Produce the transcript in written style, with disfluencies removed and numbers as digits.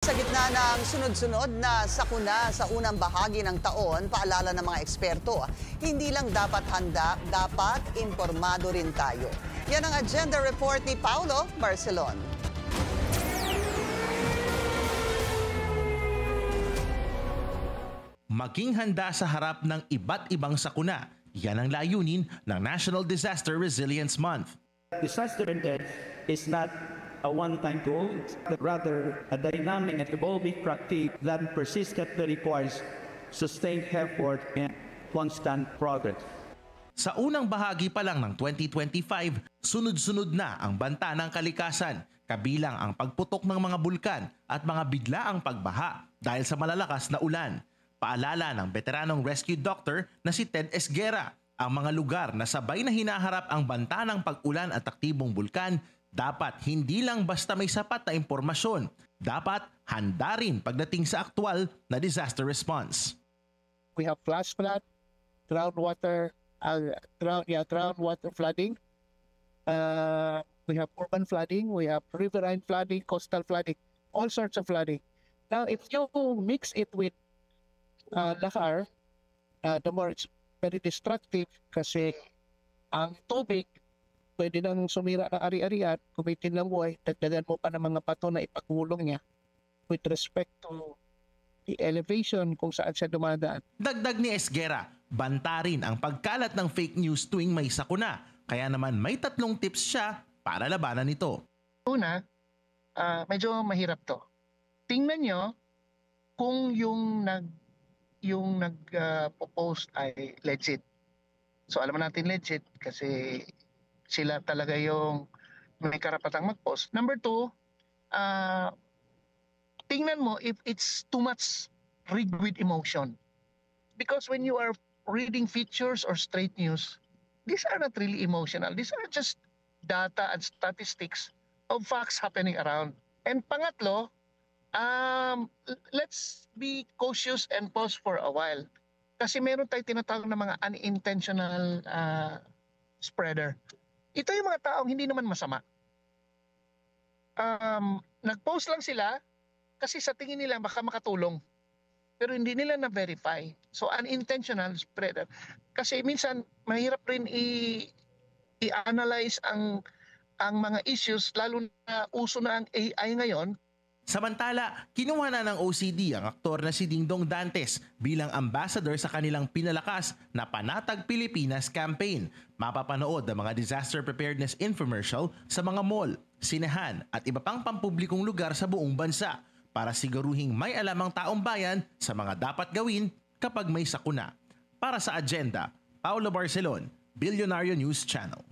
Sa gitna ng sunod-sunod na sakuna sa unang bahagi ng taon, paalala ng mga eksperto, hindi lang dapat handa, dapat impormado rin tayo. Yan ang agenda report ni Paulo Barcelon. Maging handa sa harap ng iba't ibang sakuna. Yan ang layunin ng National Disaster Resilience Month. Disaster preparedness is not a one-time goal, but rather a dynamic and evolving practice that persistently requires sustained effort and constant progress. Sa unang bahagi pa lang ng 2025, sunod-sunod na ang banta ng kalikasan, kabilang ang pagputok ng mga bulkan at mga biglaang pagbaha dahil sa malalakas na ulan. Paalala ng veteranong rescue doctor na si Ted Esguera, ang mga lugar na sabay na hinaharap ang banta ng pag-ulan at aktibong bulkan, dapat hindi lang basta may sapat na impormasyon, dapat handa rin pagdating sa aktual na disaster response. We have flash flood, groundwater flooding. We have urban flooding, we have riverine flooding, coastal flooding, all sorts of flooding. Now, if you mix it with lahar, the more it's very destructive kasi ang tubig pwede nang sumira ng ari-arian, kumitin ng buhay, dagdagan mo pa ng mga bato na ipagulong niya with respect to the elevation kung saan siya dumadaan. Dagdag ni Esguera, banta rin ang pagkalat ng fake news tuwing may sakuna. Kaya naman may 3 tips siya para labanan ito. Una, medyo mahirap to. Tingnan nyo kung yung nag-post ay legit. So alam natin legit kasi sila talaga yung may karapatang mag-post. Number 2, tingnan mo if it's too much rigged with emotion. Because when you are reading features or straight news, these are not really emotional. These are just data and statistics of facts happening around. And pangatlo, let's be cautious and pause for a while. Kasi meron tayong tinatawag na mga unintentional spreader. Ito yung mga taong hindi naman masama. Nag-post lang sila kasi sa tingin nila baka makatulong. Pero hindi nila na-verify. So unintentional spreader. Kasi minsan mahirap rin i-analyze ang mga issues, lalo na uso na ang AI ngayon. Samantala, kinuha na ng OCD ang aktor na si Dingdong Dantes bilang ambassador sa kanilang pinalakas na Panatag Pilipinas campaign. Mapapanood ang mga disaster preparedness infomercial sa mga mall, sinehan at iba pang pampublikong lugar sa buong bansa para siguruhing may alam ang taong bayan sa mga dapat gawin kapag may sakuna. Para sa agenda, Paulo Barcelon, Billionario News Channel.